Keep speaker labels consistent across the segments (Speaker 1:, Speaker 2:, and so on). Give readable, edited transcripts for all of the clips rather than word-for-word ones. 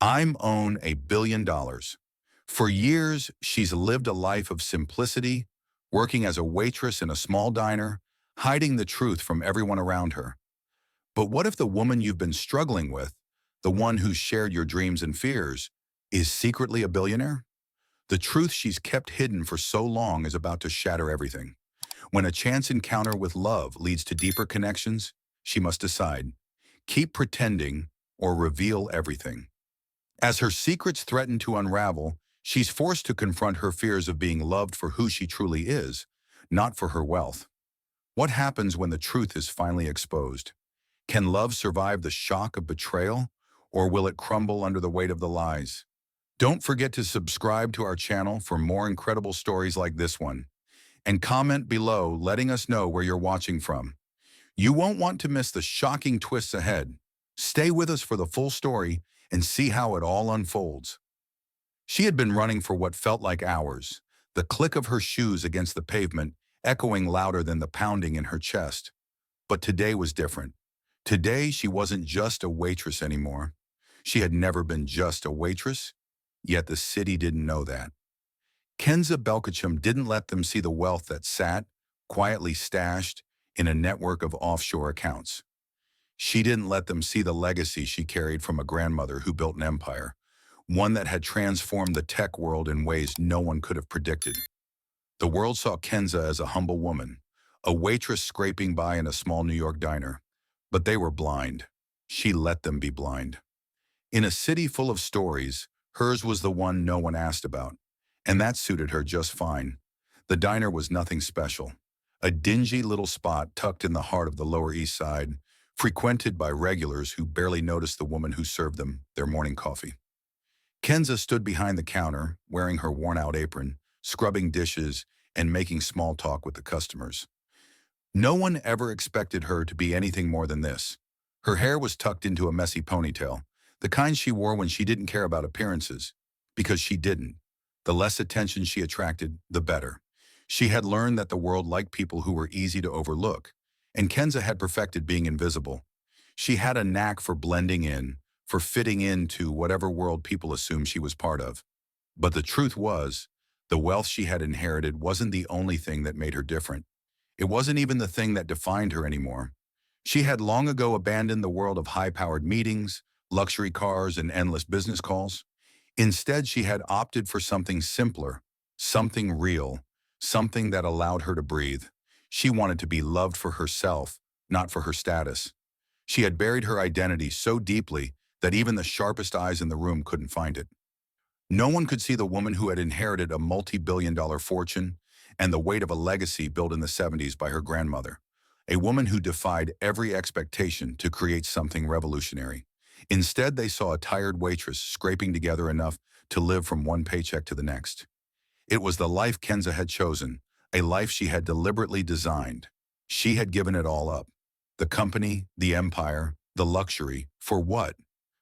Speaker 1: I'm own $1 billion. For years, she's lived a life of simplicity, working as a waitress in a small diner, hiding the truth from everyone around her. But what if the woman you've been struggling with, the one who shared your dreams and fears, is secretly a billionaire? The truth she's kept hidden for so long is about to shatter everything. When a chance encounter with love leads to deeper connections, she must decide, keep pretending or reveal everything. As her secrets threaten to unravel, she's forced to confront her fears of being loved for who she truly is, not for her wealth. What happens when the truth is finally exposed? Can love survive the shock of betrayal, or will it crumble under the weight of the lies? Don't forget to subscribe to our channel for more incredible stories like this one, and comment below letting us know where you're watching from. You won't want to miss the shocking twists ahead. Stay with us for the full story and see how it all unfolds. She had been running for what felt like hours, the click of her shoes against the pavement echoing louder than the pounding in her chest. But today was different. Today, she wasn't just a waitress anymore. She had never been just a waitress, yet the city didn't know that. Kenza Belkacem didn't let them see the wealth that sat, quietly stashed, in a network of offshore accounts. She didn't let them see the legacy she carried from a grandmother who built an empire, one that had transformed the tech world in ways no one could have predicted. The world saw Kenza as a humble woman, a waitress scraping by in a small New York diner. But they were blind. She let them be blind. In a city full of stories, hers was the one no one asked about, and that suited her just fine. The diner was nothing special. A dingy little spot tucked in the heart of the Lower East Side, frequented by regulars who barely noticed the woman who served them their morning coffee. Kenza stood behind the counter, wearing her worn-out apron, scrubbing dishes, and making small talk with the customers. No one ever expected her to be anything more than this. Her hair was tucked into a messy ponytail, the kind she wore when she didn't care about appearances, because she didn't. The less attention she attracted, the better. She had learned that the world liked people who were easy to overlook, and Kenza had perfected being invisible. She had a knack for blending in, for fitting into whatever world people assumed she was part of. But the truth was, the wealth she had inherited wasn't the only thing that made her different. It wasn't even the thing that defined her anymore. She had long ago abandoned the world of high-powered meetings, luxury cars, and endless business calls. Instead, she had opted for something simpler, something real, something that allowed her to breathe. She wanted to be loved for herself, not for her status. She had buried her identity so deeply that even the sharpest eyes in the room couldn't find it. No one could see the woman who had inherited a multi-billion-dollar fortune and the weight of a legacy built in the '70s by her grandmother, a woman who defied every expectation to create something revolutionary. Instead, they saw a tired waitress scraping together enough to live from one paycheck to the next. It was the life Kenza had chosen, a life she had deliberately designed. She had given it all up. The company, the empire, the luxury. For what?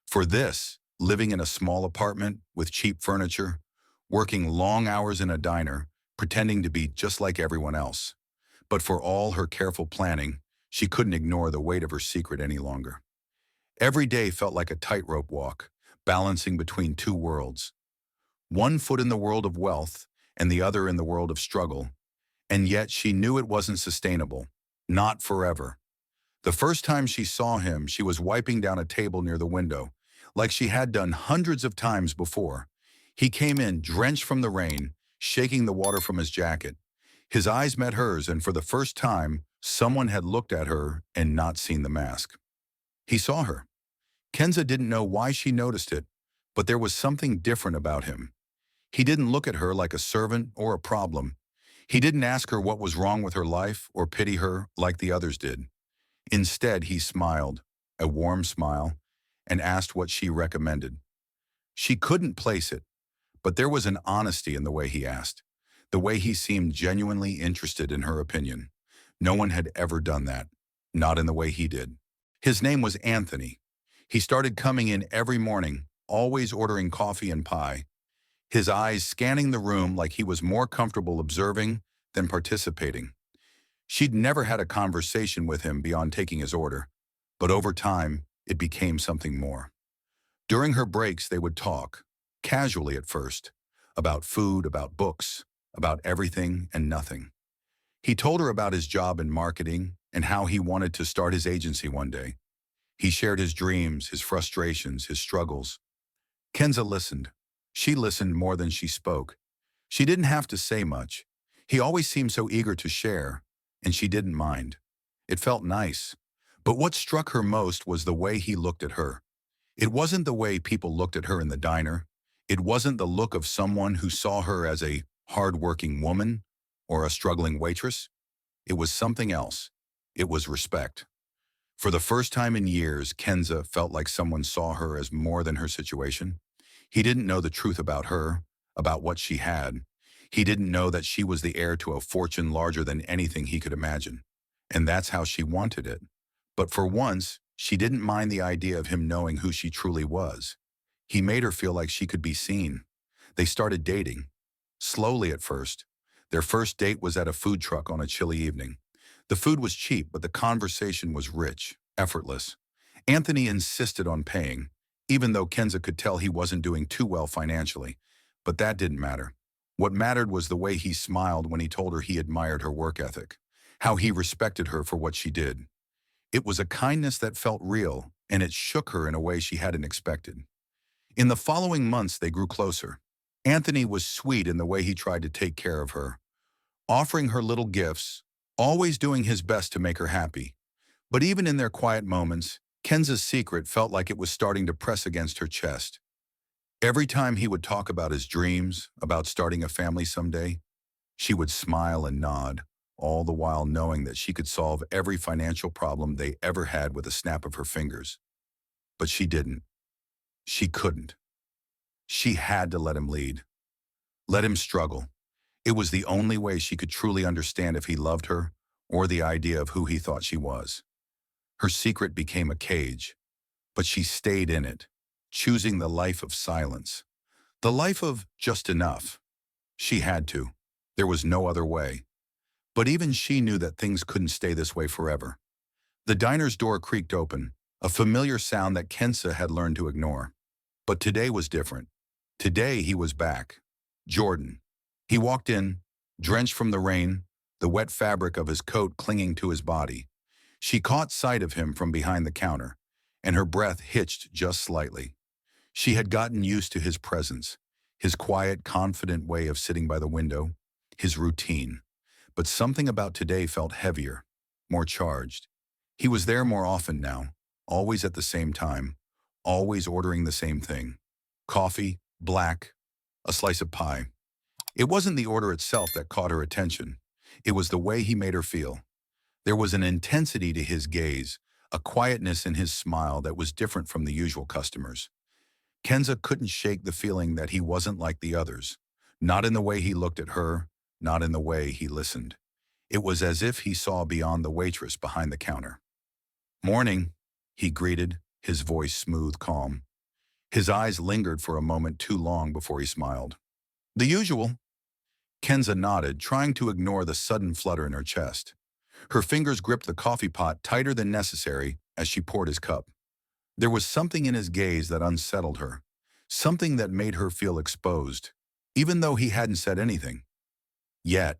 Speaker 1: For this, living in a small apartment with cheap furniture, working long hours in a diner, pretending to be just like everyone else. But for all her careful planning, she couldn't ignore the weight of her secret any longer. Every day felt like a tightrope walk, balancing between two worlds. One foot in the world of wealth and the other in the world of struggle. And yet she knew it wasn't sustainable. Not forever. The first time she saw him, she was wiping down a table near the window, like she had done hundreds of times before. He came in, drenched from the rain, shaking the water from his jacket. His eyes met hers, and for the first time, someone had looked at her and not seen the mask. He saw her. Kenza didn't know why she noticed it, but there was something different about him. He didn't look at her like a servant or a problem. He didn't ask her what was wrong with her life or pity her like the others did. Instead, he smiled, a warm smile, and asked what she recommended. She couldn't place it, but there was an honesty in the way he asked, the way he seemed genuinely interested in her opinion. No one had ever done that, not in the way he did. His name was Anthony. He started coming in every morning, always ordering coffee and pie, his eyes scanning the room like he was more comfortable observing than participating. She'd never had a conversation with him beyond taking his order, but over time, it became something more. During her breaks, they would talk, casually at first, about food, about books, about everything and nothing. He told her about his job in marketing and how he wanted to start his agency one day. He shared his dreams, his frustrations, his struggles. Kenza listened. She listened more than she spoke. She didn't have to say much. He always seemed so eager to share, and she didn't mind. It felt nice. But what struck her most was the way he looked at her. It wasn't the way people looked at her in the diner. It wasn't the look of someone who saw her as a hard-working woman or a struggling waitress. It was something else. It was respect. For the first time in years, Kenza felt like someone saw her as more than her situation. He didn't know the truth about her, about what she had. He didn't know that she was the heir to a fortune larger than anything he could imagine. And that's how she wanted it. But for once, she didn't mind the idea of him knowing who she truly was. He made her feel like she could be seen. They started dating. Slowly at first. Their first date was at a food truck on a chilly evening. The food was cheap, but the conversation was rich, effortless. Anthony insisted on paying, even though Kenza could tell he wasn't doing too well financially. But that didn't matter. What mattered was the way he smiled when he told her he admired her work ethic, how he respected her for what she did. It was a kindness that felt real, and it shook her in a way she hadn't expected. In the following months, they grew closer. Anthony was sweet in the way he tried to take care of her, offering her little gifts, always doing his best to make her happy. But even in their quiet moments, Kenza's secret felt like it was starting to press against her chest. Every time he would talk about his dreams, about starting a family someday, she would smile and nod, all the while knowing that she could solve every financial problem they ever had with a snap of her fingers. But she didn't. She couldn't. She had to let him lead. Let him struggle. It was the only way she could truly understand if he loved her or the idea of who he thought she was. Her secret became a cage, but she stayed in it, choosing the life of silence, the life of just enough. She had to. There was no other way. But even she knew that things couldn't stay this way forever. The diner's door creaked open, a familiar sound that Kenza had learned to ignore. But today was different. Today he was back. Jordan. He walked in, drenched from the rain, the wet fabric of his coat clinging to his body. She caught sight of him from behind the counter, and her breath hitched just slightly. She had gotten used to his presence, his quiet, confident way of sitting by the window, his routine. But something about today felt heavier, more charged. He was there more often now, always at the same time, always ordering the same thing. Coffee, black, a slice of pie. It wasn't the order itself that caught her attention. It was the way he made her feel. There was an intensity to his gaze, a quietness in his smile that was different from the usual customers. Kenza couldn't shake the feeling that he wasn't like the others. Not in the way he looked at her, not in the way he listened. It was as if he saw beyond the waitress behind the counter. "Morning," he greeted, his voice smooth, calm. His eyes lingered for a moment too long before he smiled. "The usual." Kenza nodded, trying to ignore the sudden flutter in her chest. Her fingers gripped the coffee pot tighter than necessary as she poured his cup. There was something in his gaze that unsettled her, something that made her feel exposed, even though he hadn't said anything. Yet,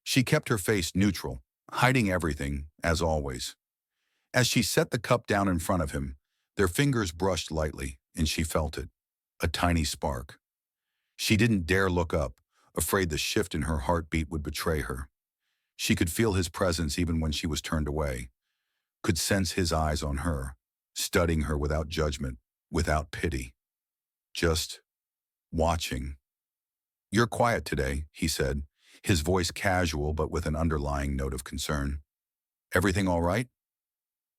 Speaker 1: she kept her face neutral, hiding everything, as always. As she set the cup down in front of him, their fingers brushed lightly, and she felt it, a tiny spark. She didn't dare look up, afraid the shift in her heartbeat would betray her. She could feel his presence even when she was turned away, could sense his eyes on her, studying her without judgment, without pity. Just watching. "You're quiet today," he said, his voice casual but with an underlying note of concern. "Everything all right?"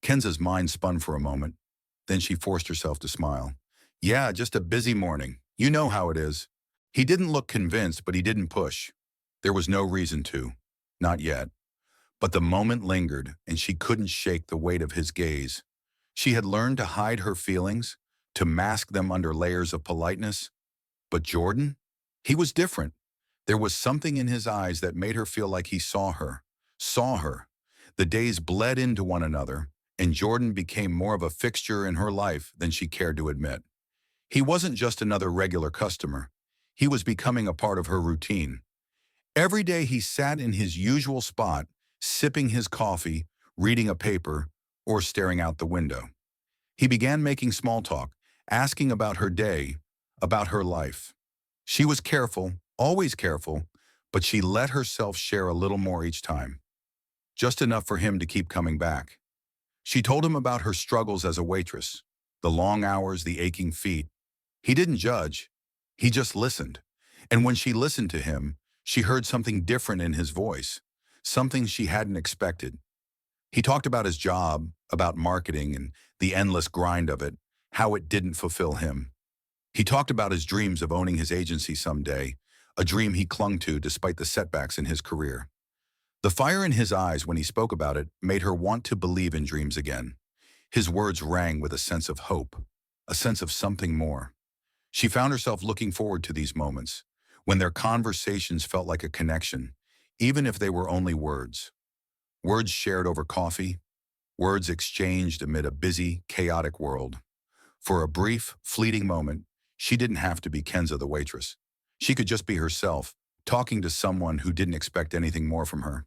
Speaker 1: Kenza's mind spun for a moment. Then she forced herself to smile. "Yeah, just a busy morning. You know how it is." He didn't look convinced, but he didn't push. There was no reason to. Not yet. But the moment lingered, and she couldn't shake the weight of his gaze. She had learned to hide her feelings, to mask them under layers of politeness. But Jordan? He was different. There was something in his eyes that made her feel like he saw her. Saw her. The days bled into one another, and Jordan became more of a fixture in her life than she cared to admit. He wasn't just another regular customer. He was becoming a part of her routine. Every day he sat in his usual spot, sipping his coffee, reading a paper, or staring out the window. He began making small talk, asking about her day, about her life. She was careful, always careful, but she let herself share a little more each time, just enough for him to keep coming back. She told him about her struggles as a waitress, the long hours, the aching feet. He didn't judge, he just listened. And when she listened to him, she heard something different in his voice, something she hadn't expected. He talked about his job, about marketing and the endless grind of it, how it didn't fulfill him. He talked about his dreams of owning his agency someday, a dream he clung to despite the setbacks in his career. The fire in his eyes when he spoke about it made her want to believe in dreams again. His words rang with a sense of hope, a sense of something more. She found herself looking forward to these moments, when their conversations felt like a connection, even if they were only words. Words shared over coffee, words exchanged amid a busy, chaotic world. For a brief, fleeting moment, she didn't have to be Kenza the waitress. She could just be herself, talking to someone who didn't expect anything more from her.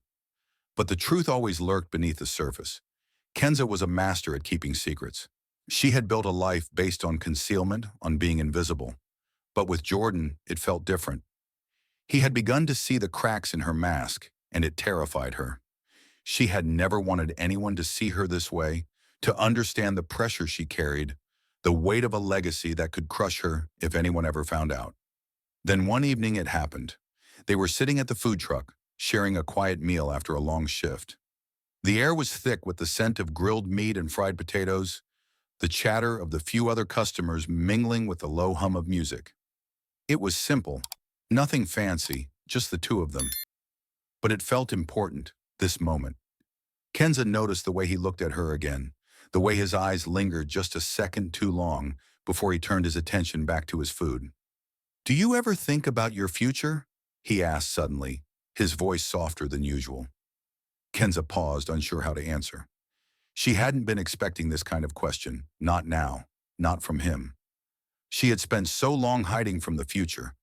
Speaker 1: But the truth always lurked beneath the surface. Kenza was a master at keeping secrets. She had built a life based on concealment, on being invisible. But with Jordan, it felt different. He had begun to see the cracks in her mask, and it terrified her. She had never wanted anyone to see her this way, to understand the pressure she carried, the weight of a legacy that could crush her if anyone ever found out. Then one evening it happened. They were sitting at the food truck, sharing a quiet meal after a long shift. The air was thick with the scent of grilled meat and fried potatoes, the chatter of the few other customers mingling with the low hum of music. It was simple, nothing fancy, just the two of them. But it felt important, this moment. Kenza noticed the way he looked at her again, the way his eyes lingered just a second too long before he turned his attention back to his food. "Do you ever think about your future?" he asked suddenly, his voice softer than usual. Kenza paused, unsure how to answer. She hadn't been expecting this kind of question, not now, not from him. She had spent so long hiding from the future,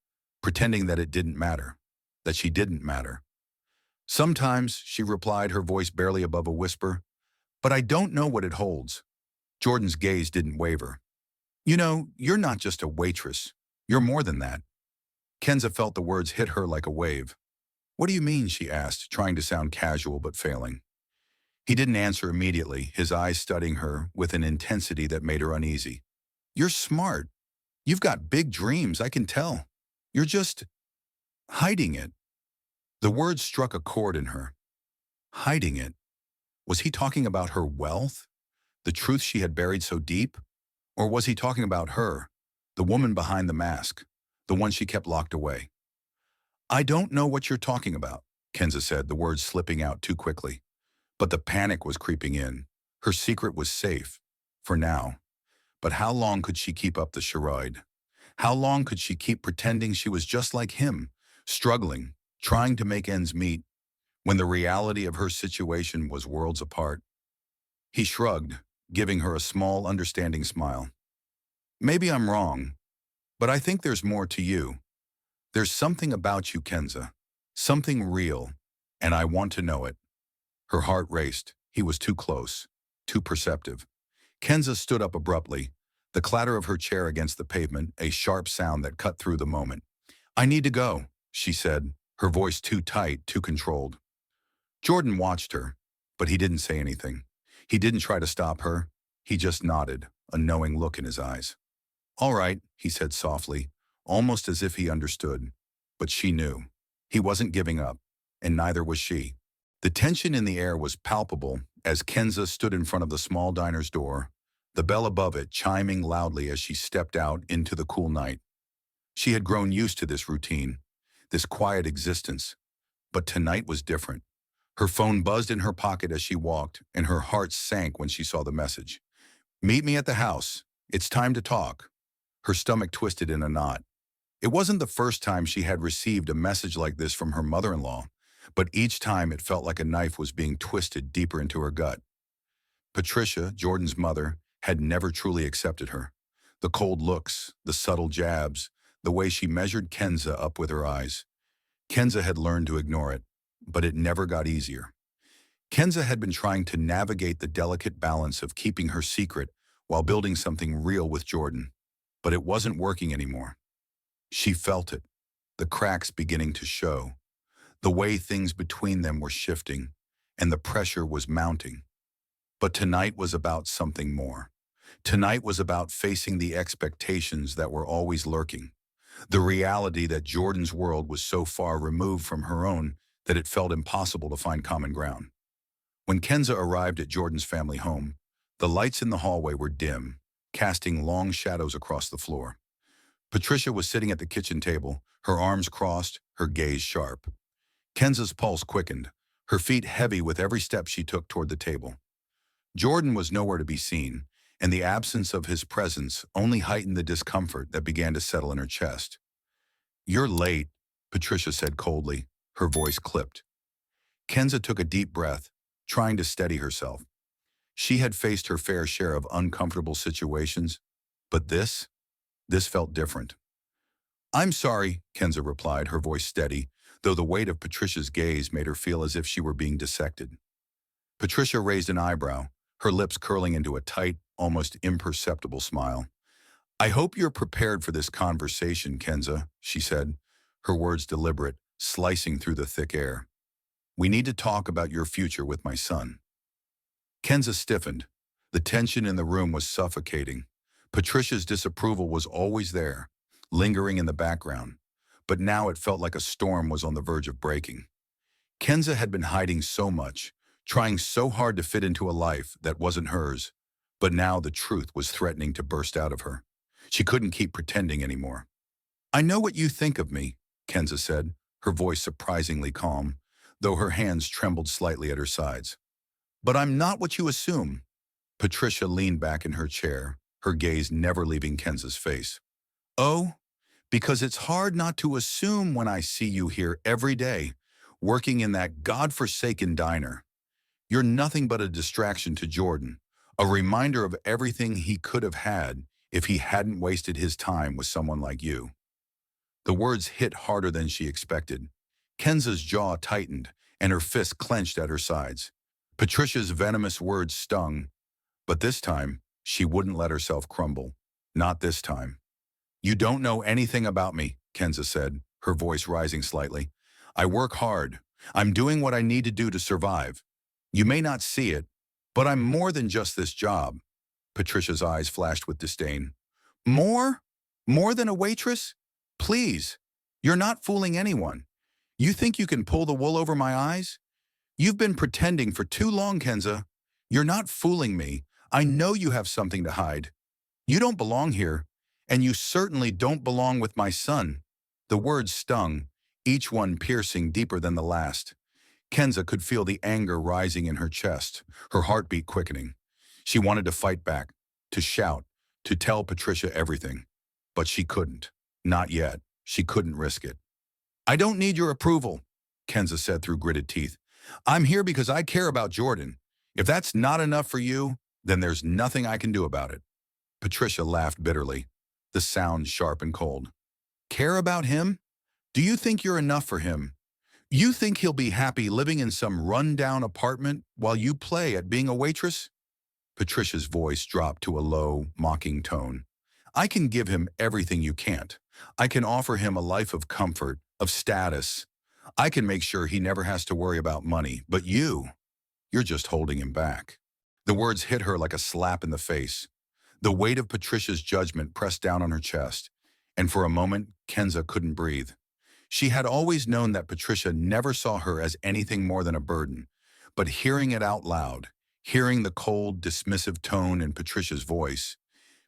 Speaker 1: pretending that it didn't matter, that she didn't matter. "Sometimes," she replied, her voice barely above a whisper, "but I don't know what it holds." Jordan's gaze didn't waver. "You know, you're not just a waitress. You're more than that." Kenza felt the words hit her like a wave. "What do you mean?" she asked, trying to sound casual but failing. He didn't answer immediately, his eyes studying her with an intensity that made her uneasy. "You're smart. You've got big dreams, I can tell. You're just hiding it." The words struck a chord in her. Hiding it. Was he talking about her wealth? The truth she had buried so deep? Or was he talking about her, the woman behind the mask, the one she kept locked away? "I don't know what you're talking about," Kenza said, the words slipping out too quickly. But the panic was creeping in. Her secret was safe, for now. But how long could she keep up the charade? How long could she keep pretending she was just like him, struggling, trying to make ends meet, when the reality of her situation was worlds apart? He shrugged, giving her a small, understanding smile. "Maybe I'm wrong, but I think there's more to you. There's something about you, Kenza. Something real, and I want to know it." Her heart raced. He was too close, too perceptive. Kenza stood up abruptly, the clatter of her chair against the pavement, a sharp sound that cut through the moment. "I need to go," she said, her voice too tight, too controlled. Jordan watched her, but he didn't say anything. He didn't try to stop her. He just nodded, a knowing look in his eyes. "All right," he said softly, almost as if he understood. But she knew. He wasn't giving up, and neither was she. The tension in the air was palpable as Kenza stood in front of the small diner's door, the bell above it chiming loudly as she stepped out into the cool night. She had grown used to this routine, this quiet existence. But tonight was different. Her phone buzzed in her pocket as she walked, and her heart sank when she saw the message. "Meet me at the house. It's time to talk." Her stomach twisted in a knot. It wasn't the first time she had received a message like this from her mother-in-law, but each time it felt like a knife was being twisted deeper into her gut. Patricia, Jordan's mother, had never truly accepted her. The cold looks, the subtle jabs, the way she measured Kenza up with her eyes. Kenza had learned to ignore it, but it never got easier. Kenza had been trying to navigate the delicate balance of keeping her secret while building something real with Jordan, but it wasn't working anymore. She felt it, the cracks beginning to show, the way things between them were shifting, and the pressure was mounting. But tonight was about something more. Tonight was about facing the expectations that were always lurking, the reality that Jordan's world was so far removed from her own that it felt impossible to find common ground. When Kenza arrived at Jordan's family home, the lights in the hallway were dim, casting long shadows across the floor. Patricia was sitting at the kitchen table, her arms crossed, her gaze sharp. Kenza's pulse quickened, her feet heavy with every step she took toward the table. Jordan was nowhere to be seen, and the absence of his presence only heightened the discomfort that began to settle in her chest. "You're late," Patricia said coldly, her voice clipped. Kenza took a deep breath, trying to steady herself. She had faced her fair share of uncomfortable situations, but this felt different. "I'm sorry," Kenza replied, her voice steady, though the weight of Patricia's gaze made her feel as if she were being dissected. Patricia raised an eyebrow, her lips curling into a tight, almost imperceptible smile. "I hope you're prepared for this conversation, Kenza," she said, her words deliberate, slicing through the thick air. "We need to talk about your future with my son." Kenza stiffened. The tension in the room was suffocating. Patricia's disapproval was always there, lingering in the background, but now it felt like a storm was on the verge of breaking. Kenza had been hiding so much, trying so hard to fit into a life that wasn't hers, but now the truth was threatening to burst out of her. She couldn't keep pretending anymore. "I know what you think of me," Kenza said, her voice surprisingly calm, though her hands trembled slightly at her sides. "But I'm not what you assume." Patricia leaned back in her chair, her gaze never leaving Kenza's face. "Oh, because it's hard not to assume when I see you here every day, working in that godforsaken diner. You're nothing but a distraction to Jordan, a reminder of everything he could have had if he hadn't wasted his time with someone like you." The words hit harder than she expected. Kenza's jaw tightened, and her fists clenched at her sides. Patricia's venomous words stung, but this time, she wouldn't let herself crumble. Not this time. "You don't know anything about me," Kenza said, her voice rising slightly. "I work hard. I'm doing what I need to do to survive. You may not see it, but I'm more than just this job." Patricia's eyes flashed with disdain. "More? More than a waitress? Please, you're not fooling anyone. You think you can pull the wool over my eyes? You've been pretending for too long, Kenza. You're not fooling me. I know you have something to hide. You don't belong here, and you certainly don't belong with my son." The words stung, each one piercing deeper than the last. Kenza could feel the anger rising in her chest, her heartbeat quickening. She wanted to fight back, to shout, to tell Patricia everything. But she couldn't. Not yet. She couldn't risk it. "I don't need your approval," Kenza said through gritted teeth. "I'm here because I care about Jordan. If that's not enough for you, then there's nothing I can do about it." Patricia laughed bitterly, the sound sharp and cold. "Care about him? Do you think you're enough for him? You think he'll be happy living in some run-down apartment while you play at being a waitress?" Patricia's voice dropped to a low, mocking tone. "I can give him everything you can't. I can offer him a life of comfort, of status. I can make sure he never has to worry about money, but you're just holding him back." The words hit her like a slap in the face. The weight of Patricia's judgment pressed down on her chest, and for a moment, Kenza couldn't breathe. She had always known that Patricia never saw her as anything more than a burden, but hearing it out loud, hearing the cold, dismissive tone in Patricia's voice,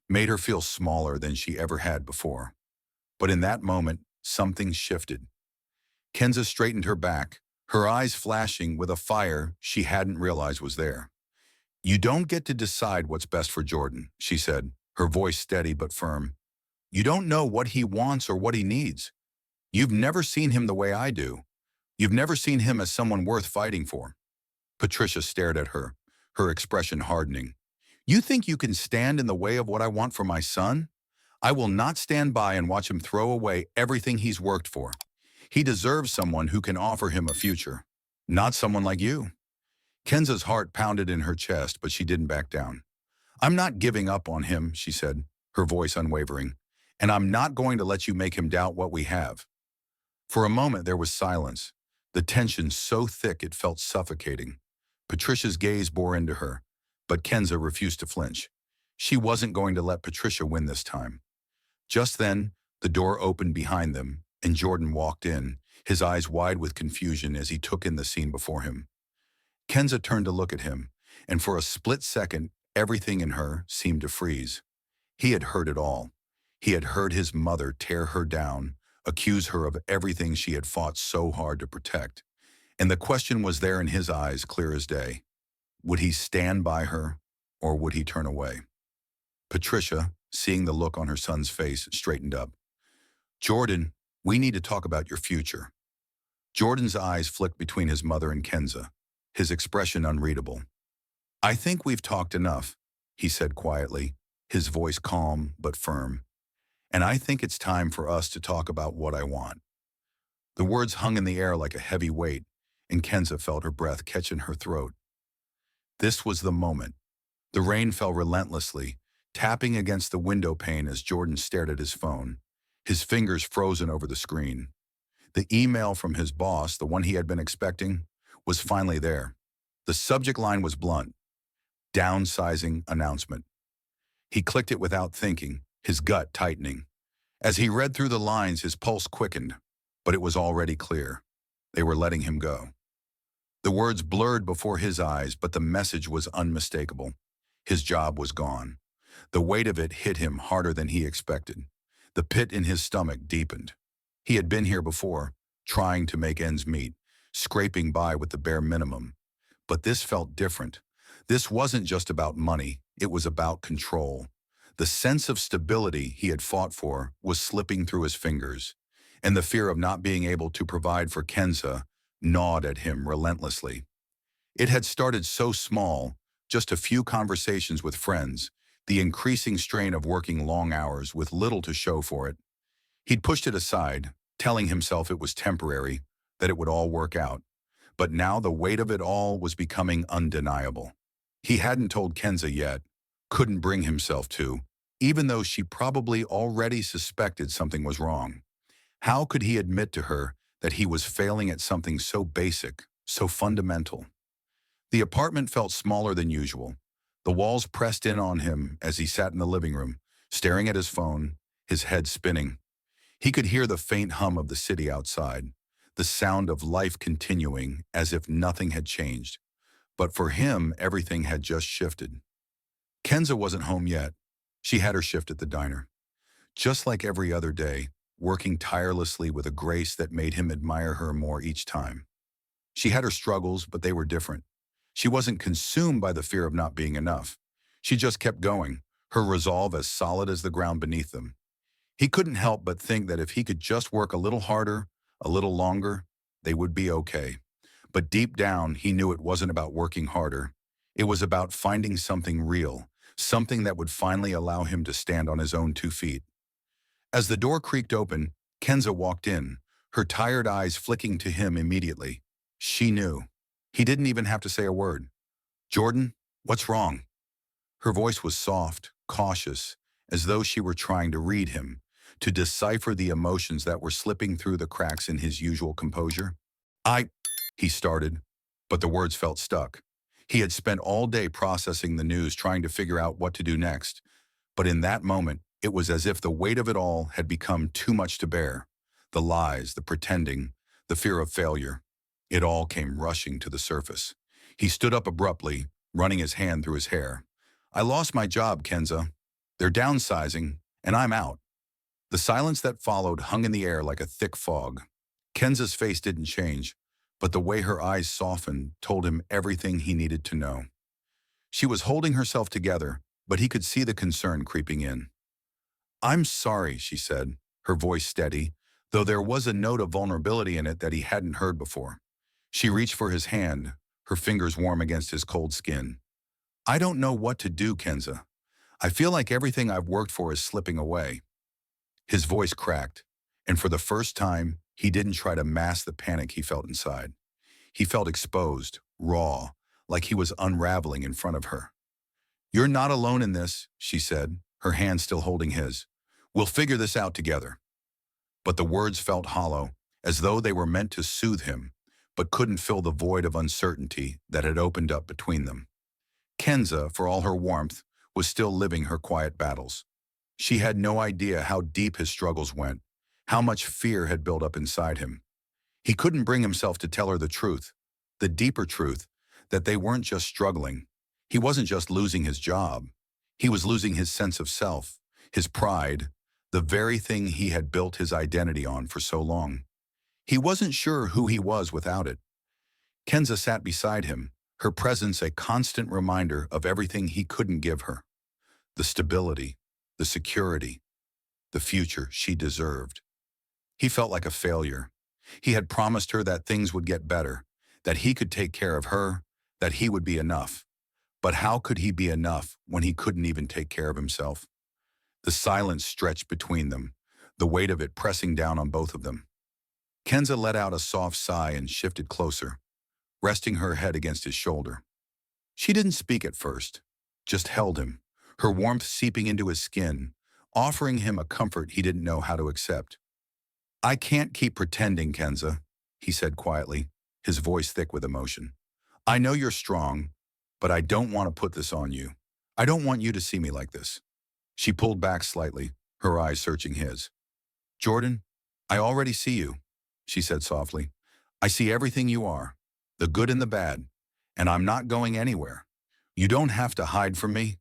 Speaker 1: made her feel smaller than she ever had before. But in that moment, something shifted. Kenza straightened her back, her eyes flashing with a fire she hadn't realized was there. "You don't get to decide what's best for Jordan," she said, her voice steady but firm. "You don't know what he wants or what he needs. You've never seen him the way I do. You've never seen him as someone worth fighting for." Patricia stared at her, her expression hardening. "You think you can stand in the way of what I want for my son?" I will not stand by and watch him throw away everything he's worked for. He deserves someone who can offer him a future, not someone like you. Kenza's heart pounded in her chest, but she didn't back down. I'm not giving up on him, she said, her voice unwavering, and I'm not going to let you make him doubt what we have. For a moment there was silence, the tension so thick it felt suffocating. Patricia's gaze bore into her, but Kenza refused to flinch. She wasn't going to let Patricia win this time. Just then, the door opened behind them, and Jordan walked in, his eyes wide with confusion as he took in the scene before him. Kenza turned to look at him, and for a split second, everything in her seemed to freeze. He had heard it all. He had heard his mother tear her down, accuse her of everything she had fought so hard to protect. And the question was there in his eyes, clear as day. Would he stand by her, or would he turn away? Patricia, seeing the look on her son's face, straightened up. Jordan, we need to talk about your future. Jordan's eyes flicked between his mother and Kenza, his expression unreadable. I think we've talked enough, he said quietly, his voice calm but firm. And I think it's time for us to talk about what I want. The words hung in the air like a heavy weight, and Kenza felt her breath catch in her throat. This was the moment. The rain fell relentlessly, tapping against the window pane as Jordan stared at his phone, his fingers frozen over the screen. The email from his boss, the one he had been expecting, was finally there. The subject line was blunt: downsizing announcement. He clicked it without thinking, his gut tightening. As he read through the lines, his pulse quickened, but it was already clear. They were letting him go. The words blurred before his eyes, but the message was unmistakable. His job was gone. The weight of it hit him harder than he expected. The pit in his stomach deepened. He had been here before, trying to make ends meet, scraping by with the bare minimum. But this felt different. This wasn't just about money, it was about control. The sense of stability he had fought for was slipping through his fingers, and the fear of not being able to provide for Kenza gnawed at him relentlessly. It had started so small, just a few conversations with friends, the increasing strain of working long hours with little to show for it. He'd pushed it aside, telling himself it was temporary, that it would all work out. But now the weight of it all was becoming undeniable. He hadn't told Kenza yet, couldn't bring himself to, even though she probably already suspected something was wrong. How could he admit to her that he was failing at something so basic, so fundamental? The apartment felt smaller than usual. The walls pressed in on him as he sat in the living room, staring at his phone, his head spinning. He could hear the faint hum of the city outside, the sound of life continuing as if nothing had changed. But for him, everything had just shifted. Kenza wasn't home yet. She had her shift at the diner. Just like every other day, working tirelessly with a grace that made him admire her more each time. She had her struggles, but they were different. She wasn't consumed by the fear of not being enough. She just kept going, her resolve as solid as the ground beneath them. He couldn't help but think that if he could just work a little harder, a little longer, they would be okay. But deep down, he knew it wasn't about working harder. It was about finding something real, something that would finally allow him to stand on his own 2 feet. As the door creaked open, Kenza walked in, her tired eyes flicking to him immediately. She knew. He didn't even have to say a word. Jordan, what's wrong? Her voice was soft, cautious, as though she were trying to read him, to decipher the emotions that were slipping through the cracks in his usual composure. He started, but the words felt stuck. He had spent all day processing the news, trying to figure out what to do next. But in that moment, it was as if the weight of it all had become too much to bear. The lies, the pretending, the fear of failure. It all came rushing to the surface. He stood up abruptly, running his hand through his hair. I lost my job, Kenza. They're downsizing, and I'm out. The silence that followed hung in the air like a thick fog. Kenza's face didn't change, but the way her eyes softened told him everything he needed to know. She was holding herself together, but he could see the concern creeping in. I'm sorry, she said, her voice steady, though there was a note of vulnerability in it that he hadn't heard before. She reached for his hand, her fingers warm against his cold skin. I don't know what to do, Kenza. I feel like everything I've worked for is slipping away. His voice cracked, and for the first time, he didn't try to mask the panic he felt inside. He felt exposed, raw, like he was unraveling in front of her. "You're not alone in this," she said, her hand still holding his. "We'll figure this out together." But the words felt hollow, as though they were meant to soothe him, but couldn't fill the void of uncertainty that had opened up between them. Kenza, for all her warmth, was still living her quiet battles. She had no idea how deep his struggles went, how much fear had built up inside him. He couldn't bring himself to tell her the truth, the deeper truth, that they weren't just struggling. He wasn't just losing his job. He was losing his sense of self, his pride, the very thing he had built his identity on for so long. He wasn't sure who he was without it. Kenza sat beside him, her presence a constant reminder of everything he couldn't give her. The stability, the security, the future she deserved. He felt like a failure. He had promised her that things would get better, that he could take care of her, that he would be enough. But how could he be enough when he couldn't even take care of himself? The silence stretched between them, the weight of it pressing down on both of them. Kenza let out a soft sigh and shifted closer, resting her head against his shoulder. She didn't speak at first, just held him, her warmth seeping into his skin, offering him a comfort he didn't know how to accept. "I can't keep pretending, Kenza," he said quietly, his voice thick with emotion. "I know you're strong, but I don't want to put this on you. I don't want you to see me like this." She pulled back slightly, her eyes searching his. "Jordan, I already see you," she said softly. "I see everything you are, the good and the bad, and I'm not going anywhere. You don't have to hide from me."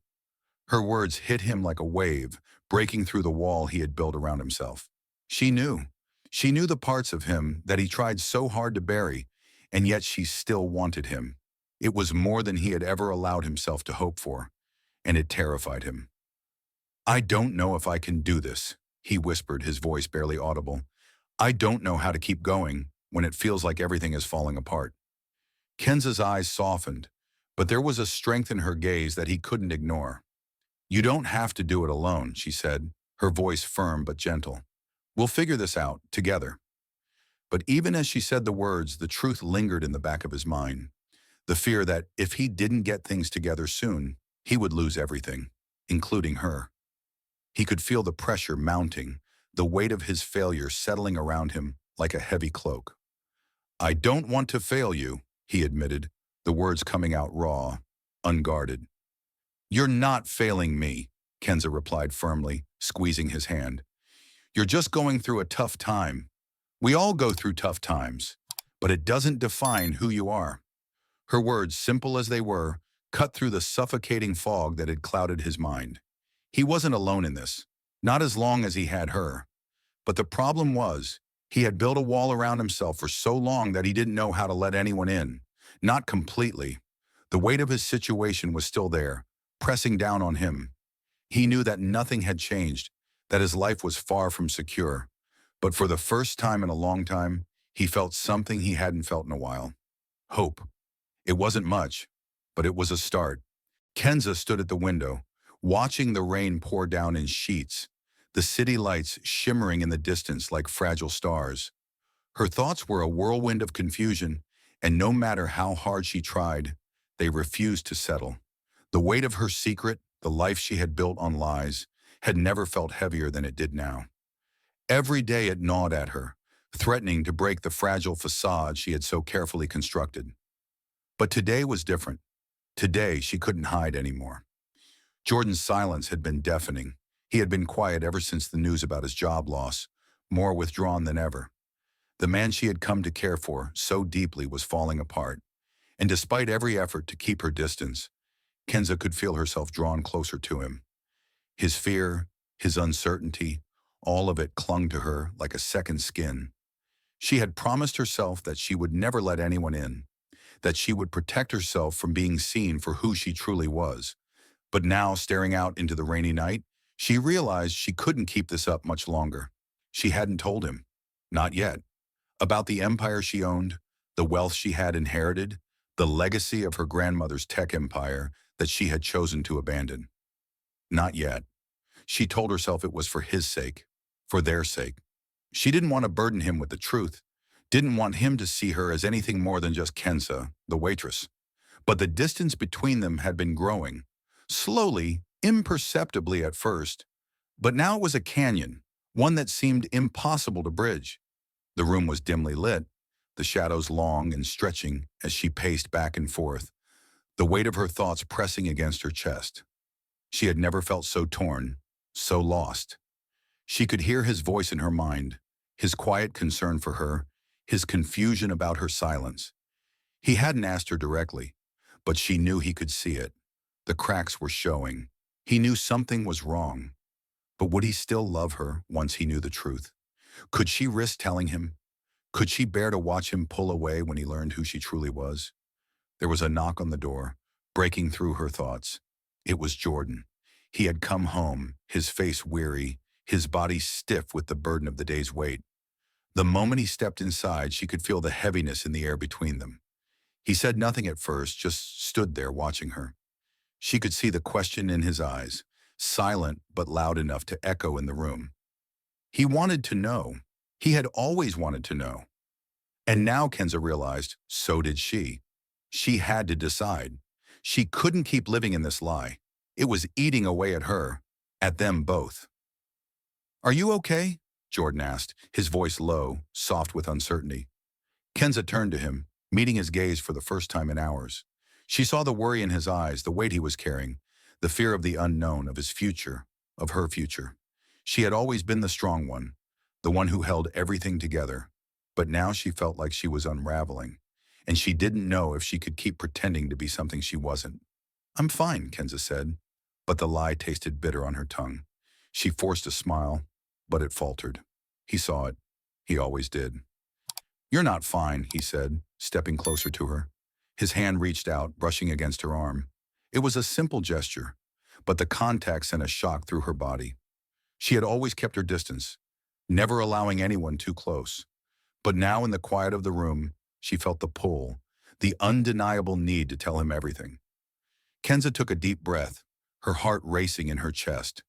Speaker 1: Her words hit him like a wave, breaking through the wall he had built around himself. She knew. She knew the parts of him that he tried so hard to bury, and yet she still wanted him. It was more than he had ever allowed himself to hope for, and it terrified him. "I don't know if I can do this," he whispered, his voice barely audible. "I don't know how to keep going when it feels like everything is falling apart." Kenza's eyes softened, but there was a strength in her gaze that he couldn't ignore. "You don't have to do it alone," she said, her voice firm but gentle. "We'll figure this out, together." But even as she said the words, the truth lingered in the back of his mind. The fear that if he didn't get things together soon, he would lose everything, including her. He could feel the pressure mounting, the weight of his failure settling around him like a heavy cloak. "I don't want to fail you," he admitted, the words coming out raw, unguarded. "You're not failing me," Kenza replied firmly, squeezing his hand. "You're just going through a tough time. We all go through tough times, but it doesn't define who you are." Her words, simple as they were, cut through the suffocating fog that had clouded his mind. He wasn't alone in this, not as long as he had her. But the problem was, he had built a wall around himself for so long that he didn't know how to let anyone in. Not completely. The weight of his situation was still there, pressing down on him. He knew that nothing had changed, that his life was far from secure. But for the first time in a long time, he felt something he hadn't felt in a while. Hope. It wasn't much, but it was a start. Kenza stood at the window, watching the rain pour down in sheets, the city lights shimmering in the distance like fragile stars. Her thoughts were a whirlwind of confusion, and no matter how hard she tried, they refused to settle. The weight of her secret, the life she had built on lies, had never felt heavier than it did now. Every day it gnawed at her, threatening to break the fragile facade she had so carefully constructed. But today was different. Today she couldn't hide anymore. Jordan's silence had been deafening. He had been quiet ever since the news about his job loss, more withdrawn than ever. The man she had come to care for so deeply was falling apart, and despite every effort to keep her distance, Kenza could feel herself drawn closer to him. His fear, his uncertainty, all of it clung to her like a second skin. She had promised herself that she would never let anyone in, that she would protect herself from being seen for who she truly was. But now, staring out into the rainy night, she realized she couldn't keep this up much longer. She hadn't told him, not yet, about the empire she owned, the wealth she had inherited, the legacy of her grandmother's tech empire that she had chosen to abandon. Not yet. She told herself it was for his sake. for their sake. She didn't want to burden him with the truth, didn't want him to see her as anything more than just Kenza, the waitress. But the distance between them had been growing, slowly, imperceptibly at first, but now it was a canyon, one that seemed impossible to bridge. The room was dimly lit, the shadows long and stretching as she paced back and forth, the weight of her thoughts pressing against her chest. She had never felt so torn, so lost. She could hear his voice in her mind, his quiet concern for her, his confusion about her silence. He hadn't asked her directly, but she knew he could see it. The cracks were showing. He knew something was wrong. But would he still love her once he knew the truth? Could she risk telling him? Could she bear to watch him pull away when he learned who she truly was? There was a knock on the door, breaking through her thoughts. It was Jordan. He had come home, his face weary, his body stiff with the burden of the day's weight. The moment he stepped inside, she could feel the heaviness in the air between them. He said nothing at first, just stood there watching her. She could see the question in his eyes, silent but loud enough to echo in the room. He wanted to know. He had always wanted to know. And now Kenza realized, so did she. She had to decide. She couldn't keep living in this lie. It was eating away at her, at them both. "Are you okay?" Jordan asked, his voice low, soft with uncertainty. Kenza turned to him, meeting his gaze for the first time in hours. She saw the worry in his eyes, the weight he was carrying, the fear of the unknown, of his future, of her future. She had always been the strong one, the one who held everything together. But now she felt like she was unraveling, and she didn't know if she could keep pretending to be something she wasn't. "I'm fine," Kenza said, but the lie tasted bitter on her tongue. She forced a smile, but it faltered. He saw it. He always did. "You're not fine," he said, stepping closer to her. His hand reached out, brushing against her arm. It was a simple gesture, but the contact sent a shock through her body. She had always kept her distance, never allowing anyone too close. But now in the quiet of the room, she felt the pull, the undeniable need to tell him everything. Kenza took a deep breath, her heart racing in her chest.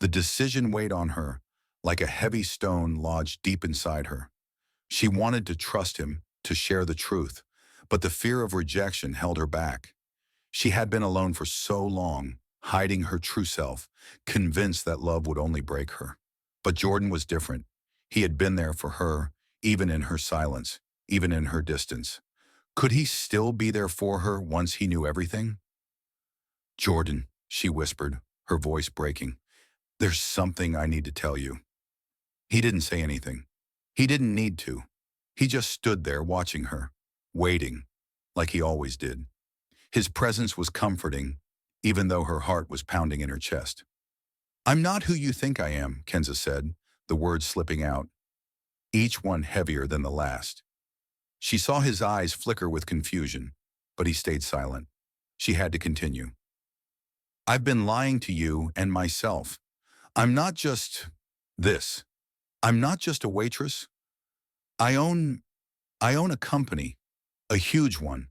Speaker 1: The decision weighed on her, like a heavy stone lodged deep inside her. She wanted to trust him, to share the truth, but the fear of rejection held her back. She had been alone for so long, hiding her true self, convinced that love would only break her. But Jordan was different. He had been there for her, even in her silence, even in her distance. Could he still be there for her once he knew everything? "Jordan," she whispered, her voice breaking, "there's something I need to tell you." He didn't say anything. He didn't need to. He just stood there watching her, waiting, like he always did. His presence was comforting, even though her heart was pounding in her chest. "I'm not who you think I am," Kenza said, the words slipping out, each one heavier than the last. She saw his eyes flicker with confusion, but he stayed silent. She had to continue. "I've been lying to you and myself. I'm not just this. I'm not just a waitress. I own a company, a huge one.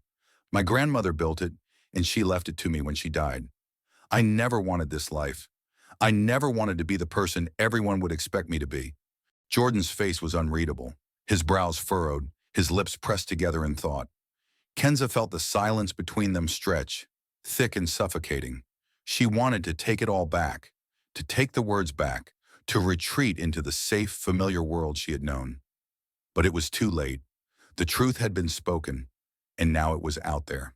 Speaker 1: My grandmother built it, and she left it to me when she died. I never wanted this life. I never wanted to be the person everyone would expect me to be." Jordan's face was unreadable, his brows furrowed, his lips pressed together in thought. Kenza felt the silence between them stretch, thick and suffocating. She wanted to take it all back, to take the words back, to retreat into the safe, familiar world she had known. But it was too late. The truth had been spoken, and now it was out there.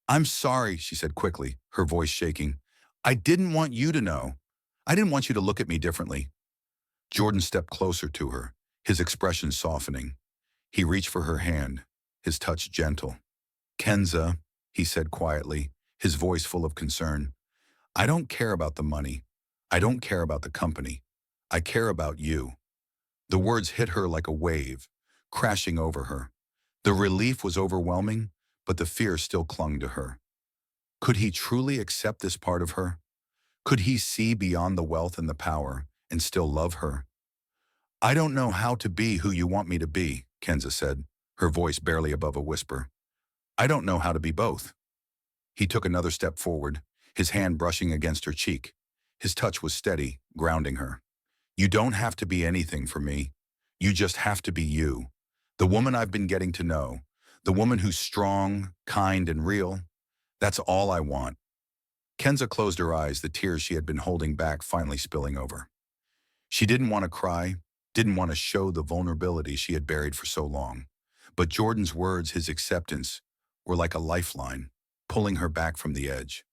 Speaker 1: "I'm sorry," she said quickly, her voice shaking. "I didn't want you to know. I didn't want you to look at me differently." Jordan stepped closer to her, his expression softening. He reached for her hand, his touch gentle. "Kenza," he said quietly, his voice full of concern, "I don't care about the money. I don't care about the company. I care about you." The words hit her like a wave, crashing over her. The relief was overwhelming, but the fear still clung to her. Could he truly accept this part of her? Could he see beyond the wealth and the power and still love her? "I don't know how to be who you want me to be," Kenza said, her voice barely above a whisper. "I don't know how to be both." He took another step forward, his hand brushing against her cheek. His touch was steady, grounding her. You don't have to be anything for me. You just have to be you. The woman I've been getting to know. The woman who's strong, kind, and real. That's all I want. Kenza closed her eyes, the tears she had been holding back finally spilling over. She didn't want to cry, didn't want to show the vulnerability she had buried for so long. But Jordan's words, his acceptance, were like a lifeline, pulling her back from the edge.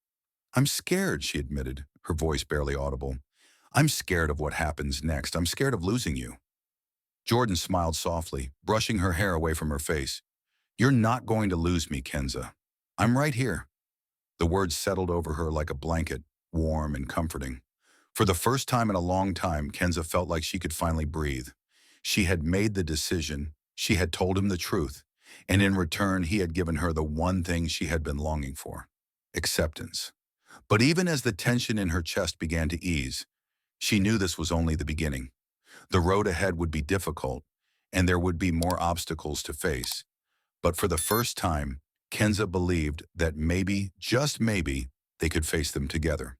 Speaker 1: I'm scared, she admitted, her voice barely audible. I'm scared of what happens next. I'm scared of losing you. Jordan smiled softly, brushing her hair away from her face. You're not going to lose me, Kenza. I'm right here. The words settled over her like a blanket, warm and comforting. For the first time in a long time, Kenza felt like she could finally breathe. She had made the decision, she had told him the truth, and in return he had given her the one thing she had been longing for: acceptance. But even as the tension in her chest began to ease, she knew this was only the beginning. The road ahead would be difficult, and there would be more obstacles to face. But for the first time, Kenza believed that maybe, just maybe, they could face them together.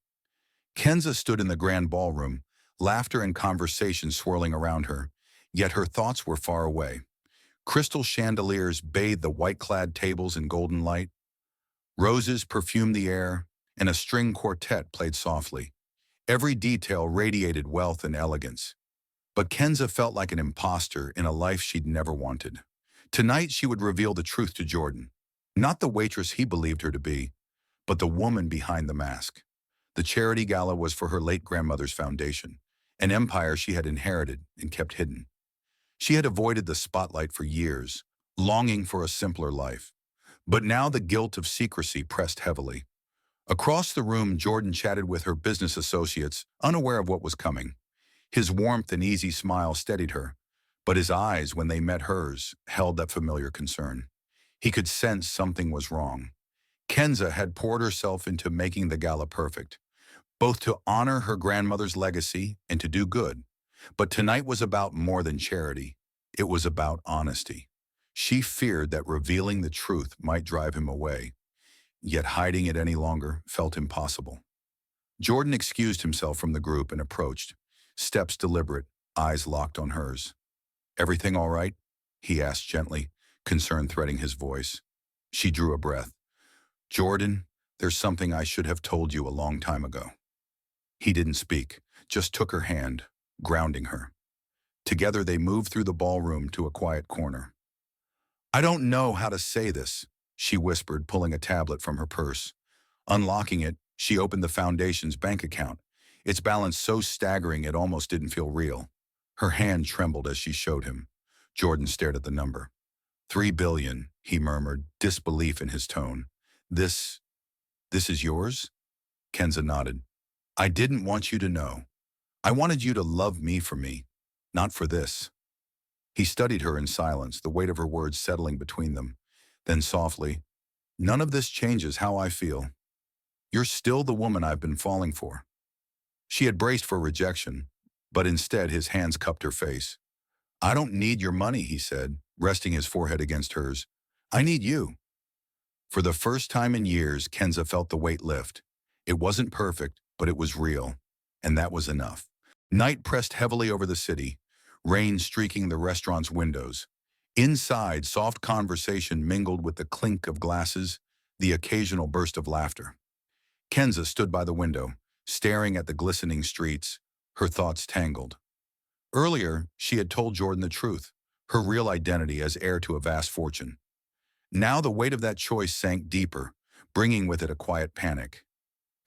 Speaker 1: Kenza stood in the grand ballroom, laughter and conversation swirling around her, yet her thoughts were far away. Crystal chandeliers bathed the white-clad tables in golden light. Roses perfumed the air, and a string quartet played softly. Every detail radiated wealth and elegance. But Kenza felt like an imposter in a life she'd never wanted. Tonight she would reveal the truth to Jordan. Not the waitress he believed her to be, but the woman behind the mask. The charity gala was for her late grandmother's foundation, an empire she had inherited and kept hidden. She had avoided the spotlight for years, longing for a simpler life. But now the guilt of secrecy pressed heavily. Across the room, Jordan chatted with her business associates, unaware of what was coming. His warmth and easy smile steadied her, but his eyes, when they met hers, held that familiar concern. He could sense something was wrong. Kenza had poured herself into making the gala perfect, both to honor her grandmother's legacy and to do good. But tonight was about more than charity. It was about honesty. She feared that revealing the truth might drive him away, yet hiding it any longer felt impossible. Jordan excused himself from the group and approached, steps deliberate, eyes locked on hers. Everything all right? He asked gently, concern threading his voice. She drew a breath. Jordan, there's something I should have told you a long time ago. He didn't speak, just took her hand, grounding her. Together they moved through the ballroom to a quiet corner. I don't know how to say this, she whispered, pulling a tablet from her purse. Unlocking it, she opened the foundation's bank account, its balance so staggering it almost didn't feel real. Her hand trembled as she showed him. Jordan stared at the number. 3 billion, he murmured, disbelief in his tone. This is yours? Kenza nodded. I didn't want you to know. I wanted you to love me for me, not for this. He studied her in silence, the weight of her words settling between them. Then softly, none of this changes how I feel. You're still the woman I've been falling for. She had braced for rejection, but instead his hands cupped her face. I don't need your money, he said, resting his forehead against hers. I need you. For the first time in years, Kenza felt the weight lift. It wasn't perfect, but it was real, and that was enough. Night pressed heavily over the city, rain streaking the restaurant's windows. Inside, soft conversation mingled with the clink of glasses, the occasional burst of laughter. Kenza stood by the window, staring at the glistening streets, her thoughts tangled. Earlier, she had told Jordan the truth, her real identity as heir to a vast fortune. Now the weight of that choice sank deeper, bringing with it a quiet panic.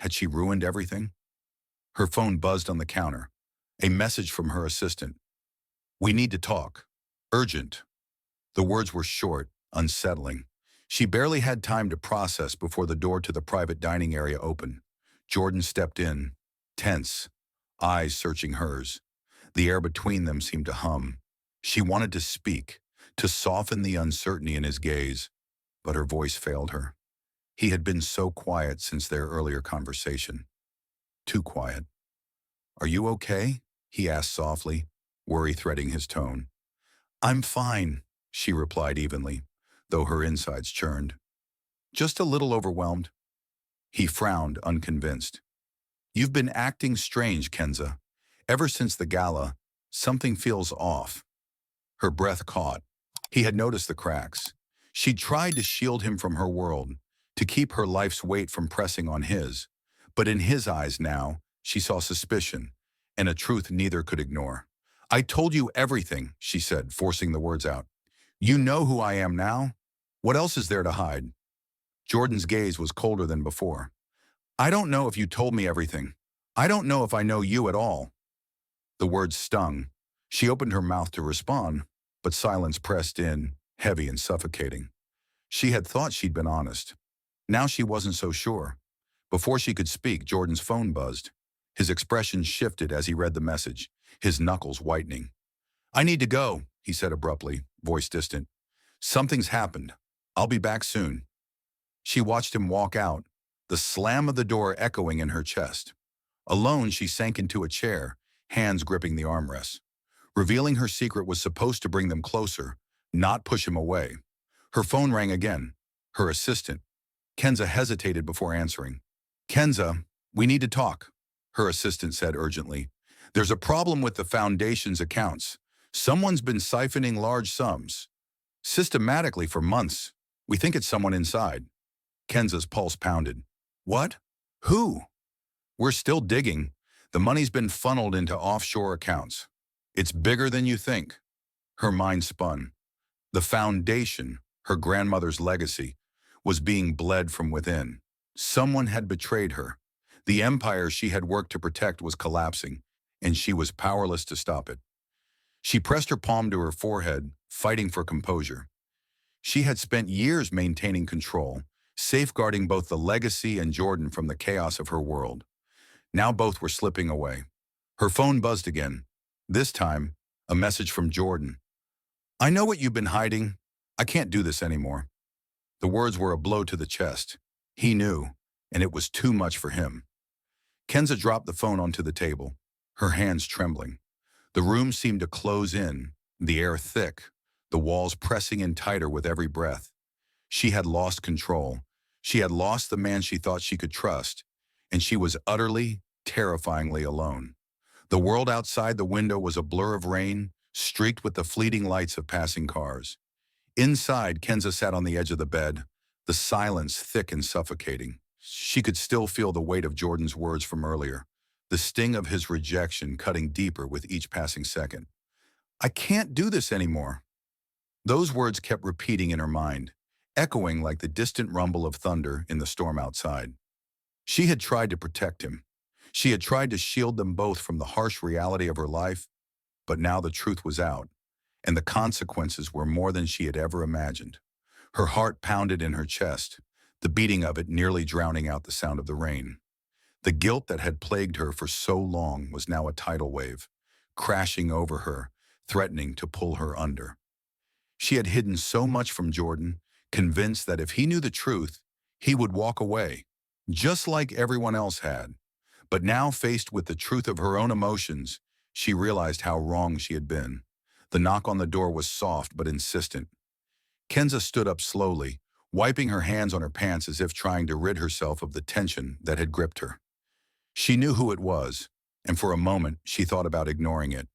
Speaker 1: Had she ruined everything? Her phone buzzed on the counter. A message from her assistant. We need to talk. Urgent. The words were short, unsettling. She barely had time to process before the door to the private dining area opened. Jordan stepped in, tense, eyes searching hers. The air between them seemed to hum. She wanted to speak, to soften the uncertainty in his gaze, but her voice failed her. He had been so quiet since their earlier conversation. Too quiet. Are you okay? He asked softly, worry threading his tone. I'm fine, she replied evenly, though her insides churned. Just a little overwhelmed. He frowned, unconvinced. You've been acting strange, Kenza. Ever since the gala, something feels off. Her breath caught. He had noticed the cracks. She'd tried to shield him from her world, to keep her life's weight from pressing on his. But in his eyes now, she saw suspicion, and a truth neither could ignore. "I told you everything," she said, forcing the words out. "You know who I am now? What else is there to hide?" Jordan's gaze was colder than before. "I don't know if you told me everything. I don't know if I know you at all." The words stung. She opened her mouth to respond, but silence pressed in, heavy and suffocating. She had thought she'd been honest. Now she wasn't so sure. Before she could speak, Jordan's phone buzzed. His expression shifted as he read the message, his knuckles whitening. "I need to go," he said abruptly, voice distant. "Something's happened. I'll be back soon." She watched him walk out, the slam of the door echoing in her chest. Alone, she sank into a chair, hands gripping the armrests. Revealing her secret was supposed to bring them closer, not push him away. Her phone rang again. Her assistant. Kenza hesitated before answering. "Kenza, we need to talk," her assistant said urgently. "There's a problem with the foundation's accounts. Someone's been siphoning large sums. Systematically for months. We think it's someone inside." Kenza's pulse pounded. "What? Who?" "We're still digging. The money's been funneled into offshore accounts. It's bigger than you think." Her mind spun. The foundation, her grandmother's legacy, was being bled from within. Someone had betrayed her. The empire she had worked to protect was collapsing, and she was powerless to stop it. She pressed her palm to her forehead, fighting for composure. She had spent years maintaining control, safeguarding both the legacy and Jordan from the chaos of her world. Now both were slipping away. Her phone buzzed again. This time, a message from Jordan. "I know what you've been hiding. I can't do this anymore." The words were a blow to the chest. He knew, and it was too much for him. Kenza dropped the phone onto the table, her hands trembling. The room seemed to close in, the air thick, the walls pressing in tighter with every breath. She had lost control. She had lost the man she thought she could trust, and she was utterly, terrifyingly alone. The world outside the window was a blur of rain, streaked with the fleeting lights of passing cars. Inside, Kenza sat on the edge of the bed, the silence thick and suffocating. She could still feel the weight of Jordan's words from earlier, the sting of his rejection cutting deeper with each passing second. "I can't do this anymore." Those words kept repeating in her mind, echoing like the distant rumble of thunder in the storm outside. She had tried to protect him. She had tried to shield them both from the harsh reality of her life, but now the truth was out, and the consequences were more than she had ever imagined. Her heart pounded in her chest, the beating of it nearly drowning out the sound of the rain. The guilt that had plagued her for so long was now a tidal wave, crashing over her, threatening to pull her under. She had hidden so much from Jordan, convinced that if he knew the truth, he would walk away, just like everyone else had. But now, faced with the truth of her own emotions, she realized how wrong she had been. The knock on the door was soft but insistent. Kenza stood up slowly, wiping her hands on her pants as if trying to rid herself of the tension that had gripped her. She knew who it was, and for a moment she thought about ignoring it,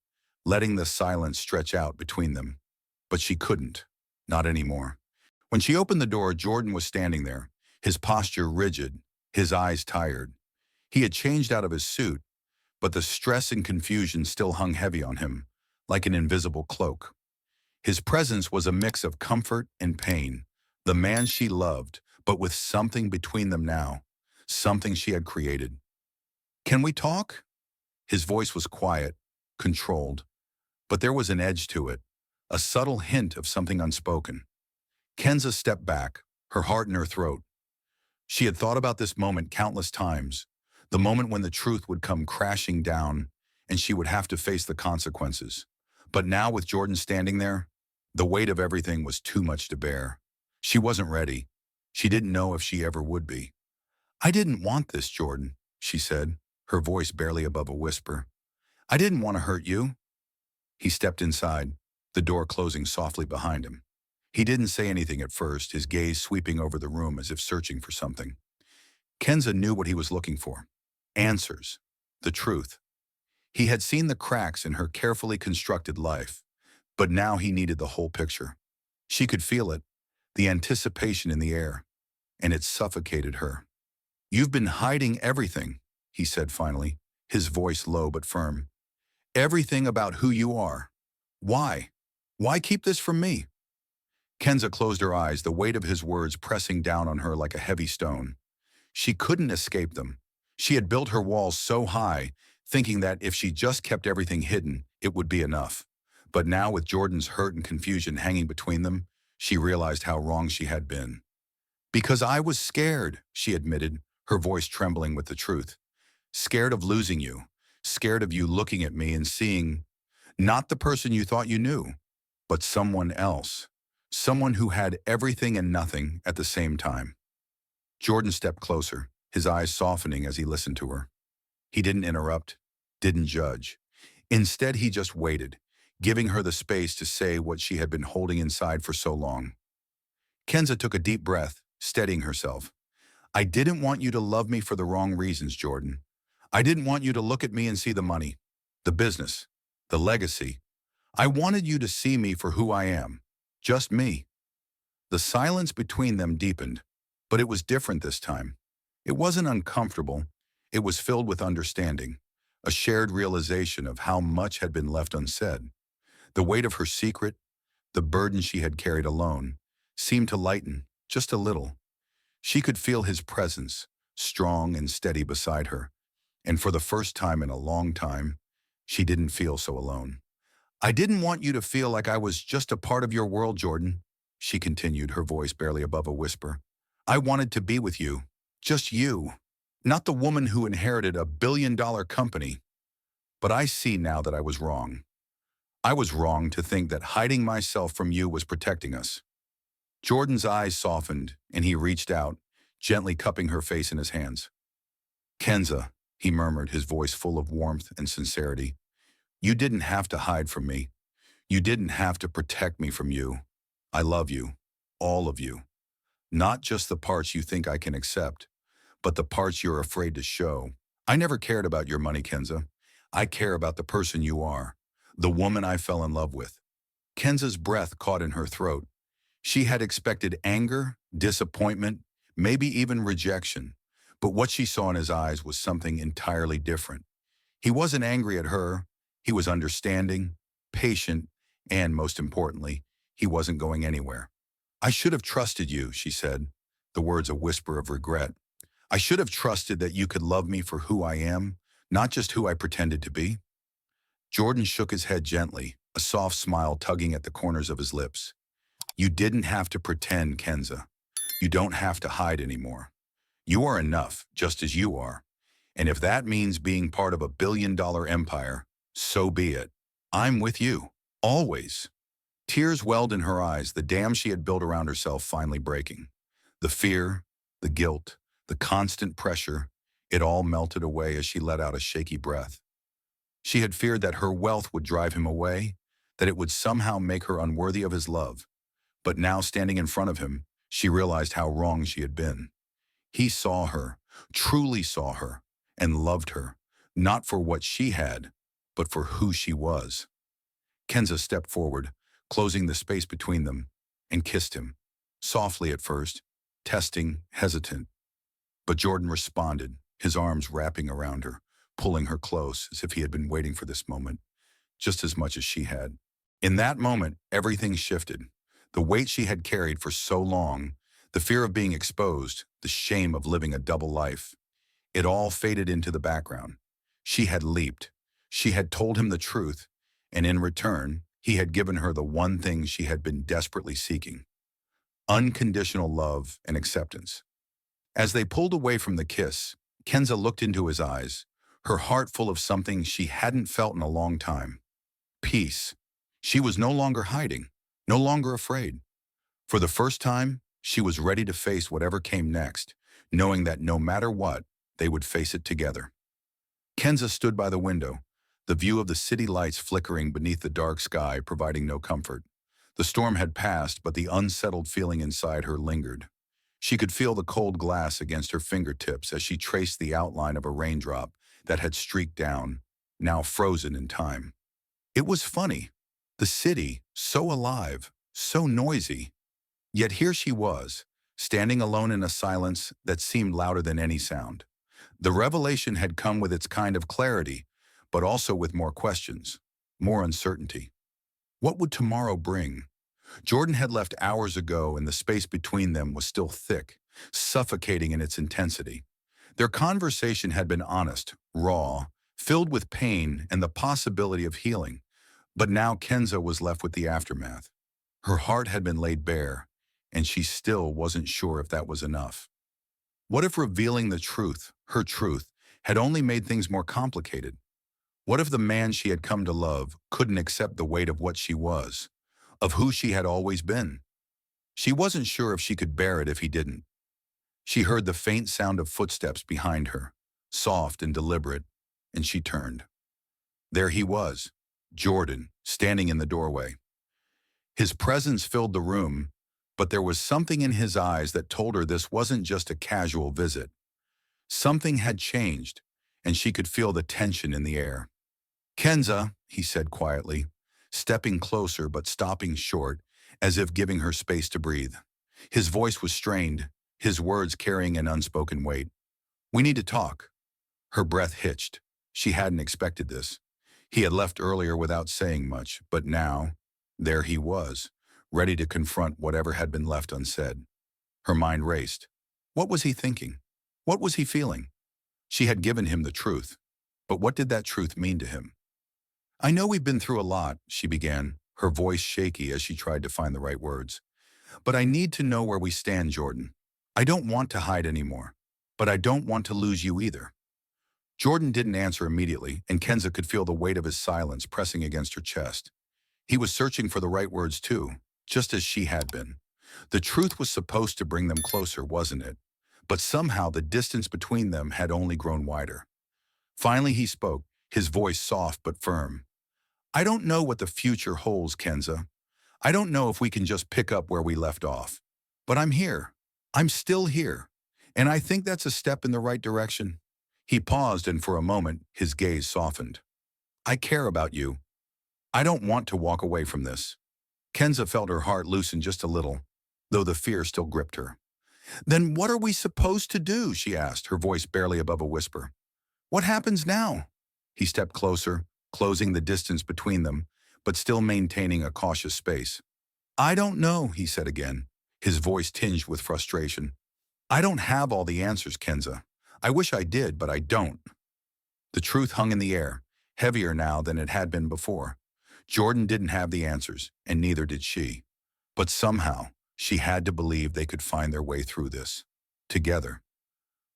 Speaker 1: letting the silence stretch out between them. But she couldn't, not anymore. When she opened the door, Jordan was standing there, his posture rigid, his eyes tired. He had changed out of his suit, but the stress and confusion still hung heavy on him, like an invisible cloak. His presence was a mix of comfort and pain, the man she loved, but with something between them now, something she had created. "Can we talk?" His voice was quiet, controlled, but there was an edge to it, a subtle hint of something unspoken. Kenza stepped back, her heart in her throat. She had thought about this moment countless times, the moment when the truth would come crashing down and she would have to face the consequences. But now, with Jordan standing there, the weight of everything was too much to bear. She wasn't ready. She didn't know if she ever would be. "I didn't want this, Jordan," she said, her voice barely above a whisper. "I didn't want to hurt you." He stepped inside, the door closing softly behind him. He didn't say anything at first, his gaze sweeping over the room as if searching for something. Kenza knew what he was looking for. Answers. The truth. He had seen the cracks in her carefully constructed life, but now he needed the whole picture. She could feel it, the anticipation in the air, and it suffocated her. "You've been hiding everything," he said finally, his voice low but firm. "Everything about who you are. Why? Why keep this from me?" Kenza closed her eyes, the weight of his words pressing down on her like a heavy stone. She couldn't escape them. She had built her walls so high, thinking that if she just kept everything hidden, it would be enough. But now, with Jordan's hurt and confusion hanging between them, she realized how wrong she had been. "Because I was scared," she admitted, her voice trembling with the truth. "Scared of losing you. Scared of you looking at me and seeing not the person you thought you knew, but someone else. Someone who had everything and nothing at the same time." Jordan stepped closer, his eyes softening as he listened to her. He didn't interrupt, didn't judge. Instead, he just waited, giving her the space to say what she had been holding inside for so long. Kenza took a deep breath, steadying herself. "I didn't want you to love me for the wrong reasons, Jordan. I didn't want you to look at me and see the money, the business, the legacy. I wanted you to see me for who I am. Just me." The silence between them deepened, but it was different this time. It wasn't uncomfortable. It was filled with understanding, a shared realization of how much had been left unsaid. The weight of her secret, the burden she had carried alone, seemed to lighten just a little. She could feel his presence, strong and steady beside her, and for the first time in a long time, she didn't feel so alone. "I didn't want you to feel like I was just a part of your world, Jordan," she continued, her voice barely above a whisper. "I wanted to be with you, just you, not the woman who inherited a $1 billion company. But I see now that I was wrong. I was wrong to think that hiding myself from you was protecting us." Jordan's eyes softened, and he reached out, gently cupping her face in his hands. "Kenza," he murmured, his voice full of warmth and sincerity, "you didn't have to hide from me. You didn't have to protect me from you. I love you, all of you. Not just the parts you think I can accept, but the parts you're afraid to show. I never cared about your money, Kenza. I care about the person you are, the woman I fell in love with." Kenza's breath caught in her throat. She had expected anger, disappointment, maybe even rejection, but what she saw in his eyes was something entirely different. He wasn't angry at her. He was understanding, patient, and most importantly, he wasn't going anywhere. "I should have trusted you," she said, the words a whisper of regret. "I should have trusted that you could love me for who I am, not just who I pretended to be." Jordan shook his head gently, a soft smile tugging at the corners of his lips. "You didn't have to pretend, Kenza. You don't have to hide anymore. You are enough, just as you are. And if that means being part of a $1 billion empire, so be it. I'm with you, always." Tears welled in her eyes, the dam she had built around herself finally breaking. The fear, the guilt, the constant pressure, it all melted away as she let out a shaky breath. She had feared that her wealth would drive him away, that it would somehow make her unworthy of his love. But now, standing in front of him, she realized how wrong she had been. He saw her, truly saw her, and loved her, not for what she had, but for who she was. Kenza stepped forward, closing the space between them, and kissed him, softly at first, testing, hesitant. But Jordan responded, his arms wrapping around her, pulling her close as if he had been waiting for this moment, just as much as she had. In that moment, everything shifted. The weight she had carried for so long, the fear of being exposed, the shame of living a double life, it all faded into the background. She had leaped. She had told him the truth, and in return, he had given her the one thing she had been desperately seeking: unconditional love and acceptance. As they pulled away from the kiss, Kenza looked into his eyes, her heart full of something she hadn't felt in a long time: peace. She was no longer hiding, no longer afraid. For the first time, she was ready to face whatever came next, knowing that no matter what, they would face it together. Kenza stood by the window, the view of the city lights flickering beneath the dark sky providing no comfort. The storm had passed, but the unsettled feeling inside her lingered. She could feel the cold glass against her fingertips as she traced the outline of a raindrop that had streaked down, now frozen in time. It was funny. The city, so alive, so noisy. Yet here she was, standing alone in a silence that seemed louder than any sound. The revelation had come with its kind of clarity, but also with more questions, more uncertainty. What would tomorrow bring? Jordan had left hours ago and the space between them was still thick, suffocating in its intensity. Their conversation had been honest, raw, filled with pain and the possibility of healing. But now Kenza was left with the aftermath. Her heart had been laid bare, and she still wasn't sure if that was enough. What if revealing the truth, her truth, had only made things more complicated? What if the man she had come to love couldn't accept the weight of what she was, of who she had always been? She wasn't sure if she could bear it if he didn't. She heard the faint sound of footsteps behind her, soft and deliberate, and she turned. There he was, Jordan, standing in the doorway. His presence filled the room, but there was something in his eyes that told her this wasn't just a casual visit. Something had changed, and she could feel the tension in the air. "Kenza," he said quietly, stepping closer but stopping short, as if giving her space to breathe. His voice was strained, his words carrying an unspoken weight. "We need to talk." Her breath hitched. She hadn't expected this. He had left earlier without saying much, but now, there he was, ready to confront whatever had been left unsaid. Her mind raced. What was he thinking? What was he feeling? She had given him the truth, but what did that truth mean to him? "I know we've been through a lot," she began, her voice shaky as she tried to find the right words. "But I need to know where we stand, Jordan. I don't want to hide anymore, but I don't want to lose you either." Jordan didn't answer immediately, and Kenza could feel the weight of his silence pressing against her chest. He was searching for the right words too, just as she had been. The truth was supposed to bring them closer, wasn't it? But somehow the distance between them had only grown wider. Finally he spoke, his voice soft but firm. "I don't know what the future holds, Kenza. I don't know if we can just pick up where we left off. But I'm here. I'm still here. And I think that's a step in the right direction." He paused, and for a moment, his gaze softened. "I care about you. I don't want to walk away from this." Kenza felt her heart loosen just a little, though the fear still gripped her. "Then what are we supposed to do?" she asked, her voice barely above a whisper. "What happens now?" He stepped closer, closing the distance between them, but still maintaining a cautious space. "I don't know," he said again, his voice tinged with frustration. "I don't have all the answers, Kenza. I wish I did, but I don't." The truth hung in the air, heavier now than it had been before. Jordan didn't have the answers, and neither did she. But somehow, she had to believe they could find their way through this. Together.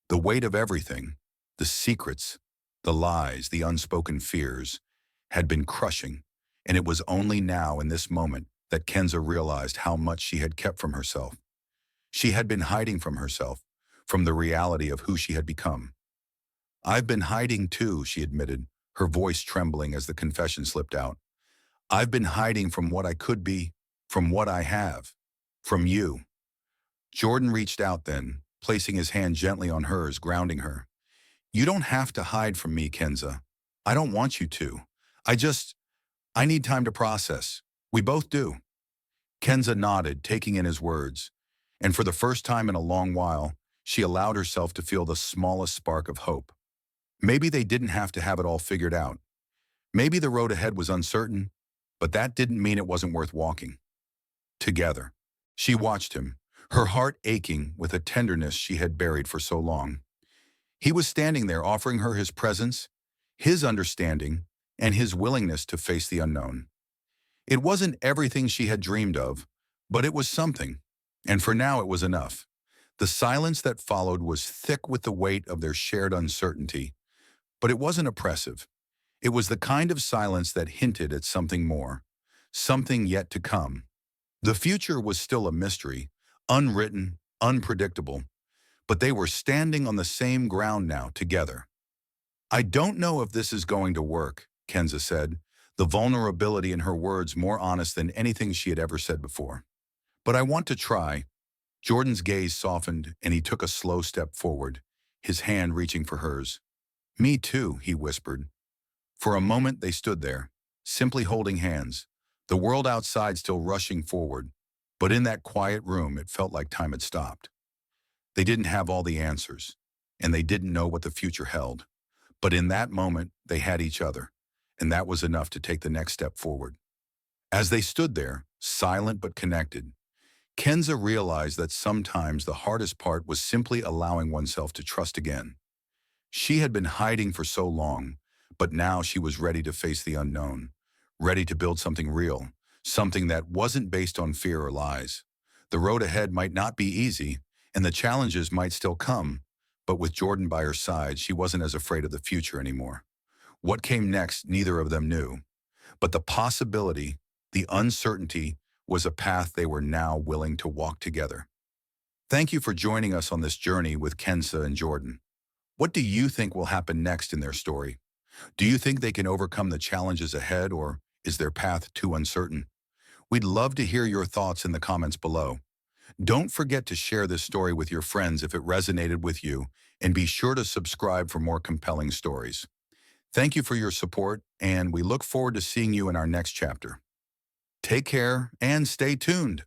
Speaker 1: The weight of everything, the secrets, the lies, the unspoken fears, had been crushing, and it was only now in this moment that Kenza realized how much she had kept from herself. She had been hiding from herself, from the reality of who she had become. "I've been hiding too," she admitted, her voice trembling as the confession slipped out. "I've been hiding from what I could be, from what I have, from you." Jordan reached out then, placing his hand gently on hers, grounding her. "You don't have to hide from me, Kenza. I don't want you to. I need time to process. We both do." Kenza nodded, taking in his words, and for the first time in a long while, she allowed herself to feel the smallest spark of hope. Maybe they didn't have to have it all figured out. Maybe the road ahead was uncertain, but that didn't mean it wasn't worth walking. Together. She watched him, her heart aching with a tenderness she had buried for so long. He was standing there offering her his presence, his understanding, and his willingness to face the unknown. It wasn't everything she had dreamed of, but it was something, and for now it was enough. The silence that followed was thick with the weight of their shared uncertainty, but it wasn't oppressive. It was the kind of silence that hinted at something more, something yet to come. The future was still a mystery, unwritten, unpredictable, but they were standing on the same ground now together. "I don't know if this is going to work," Kenza said, the vulnerability in her words more honest than anything she had ever said before. "But I want to try." Jordan's gaze softened, and he took a slow step forward, his hand reaching for hers. "Me too," he whispered. For a moment, they stood there, simply holding hands, the world outside still rushing forward. But in that quiet room, it felt like time had stopped. They didn't have all the answers, and they didn't know what the future held. But in that moment, they had each other, and that was enough to take the next step forward. As they stood there, silent but connected, Kenza realized that sometimes the hardest part was simply allowing oneself to trust again. She had been hiding for so long, but now she was ready to face the unknown, ready to build something real, something that wasn't based on fear or lies. The road ahead might not be easy, and the challenges might still come, but with Jordan by her side, she wasn't as afraid of the future anymore. What came next, neither of them knew, but the possibility, the uncertainty, was a path they were now willing to walk together. Thank you for joining us on this journey with Kenza and Jordan. What do you think will happen next in their story? Do you think they can overcome the challenges ahead, or is their path too uncertain? We'd love to hear your thoughts in the comments below. Don't forget to share this story with your friends if it resonated with you, and be sure to subscribe for more compelling stories. Thank you for your support, and we look forward to seeing you in our next chapter. Take care and stay tuned.